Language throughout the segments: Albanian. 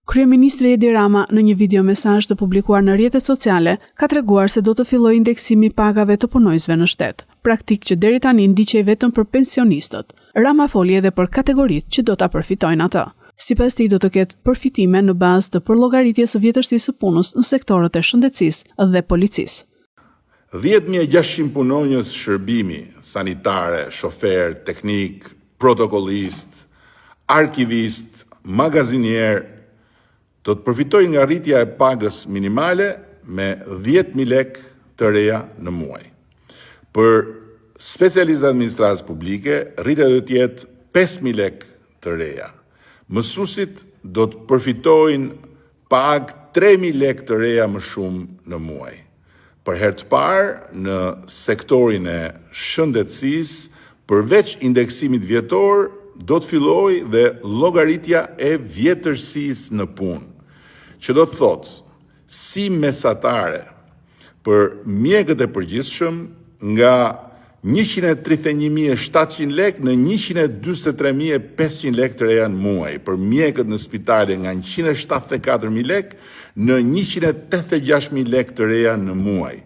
Kryeministri Edi Rama në një video mesazh të publikuar në rrjetet sociale ka treguar se do të fillojë indeksimi i pagave të punonjësve në shtet, praktikë që deri tani ndiqej vetëm për pensionistët. Rama foli edhe për kategoritë që do ta përfitojnë atë. Sipas tij do të ketë përfitime në bazë të përllogaritjes së vjetërsisë së punës në sektorët e shëndetësisë dhe policisë. 10.600 punonjës shërbimi, sanitare, shofer, teknik, protokollist, arkivist, magazinier, do të përfitojnë nga rritja e pagës minimale me 10.000 lekë të reja në muaj. Për specialistët administratës publike, rritja do të jetë 5.000 lekë të reja. Mësuesit do të përfitojnë pagë 3.000 lekë të reja më shumë në muaj. Për herë të parë në sektorin e shëndetësisë, përveç indeksimit vjetor, do të fillojë dhe llogaritja e vjetërsisë në punë, që do të thotë si mesatare për mjekët e përgjithshëm nga 131.700 lekë në 143.500 lekë të reja në muaj, për mjekët në spitale nga 174.000 lekë në 186.000 lekë të reja në muaj,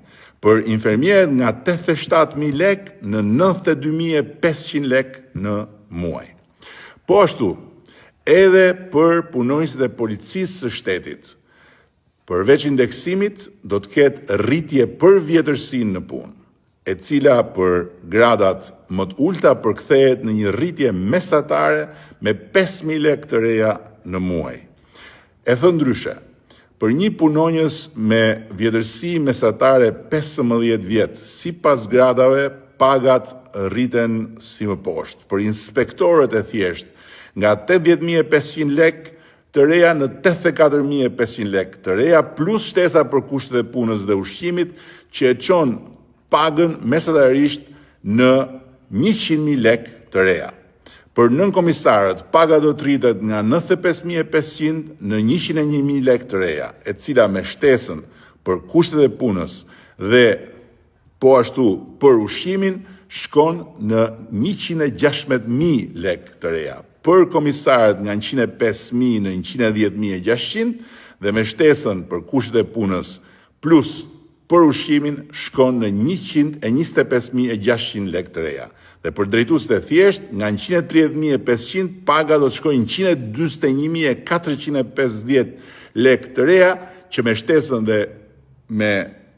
për infermierët nga 87.000 lekë në 92.500 lekë në muaj. Po ashtu, edhe për punonjësit e policisë së shtetit, përveç indeksimit do të ketë rritje për vjetërsinë në punë, e cila për gradat më të ulta përkthehet në një rritje mesatare me 5.000 lekë të reja në muaj. E thënë ndryshe, për një punonjës me vjetërsi mesatare 15 vjet, sipas gradave, pagat rriten si më poshtë. Për inspektorët e thjesht, nga 80.500 lekë të reja në 84.500 lekë të reja, plus shtesa për kushtet e punës dhe ushqimit, që e çon pagën mesatarisht në 100.000 lekë të reja. Për nënkomisarët, paga do të rritet nga 95.500 në 101.000 lekë të reja, e cila me shtesën për kushtet e punës dhe po ashtu për ushqimin shkon në 116.000 lekë të reja. Për komisarët nga 105.000 në 110.600 dhe me shtesën për kushtet e punës plus për ushqimin shkon në 125.600 lekë të reja. Dhe për drejtuesit e thjesht, nga 130.500 paga do të shkojnë 141.450 lekë të reja, që me shtesën dhe me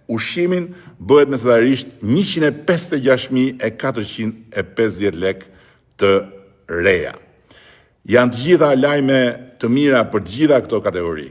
ushqimin bëhet mesatarisht 156.450 lekë të reja. Janë të gjitha lajme të mira për të gjitha këto kategori.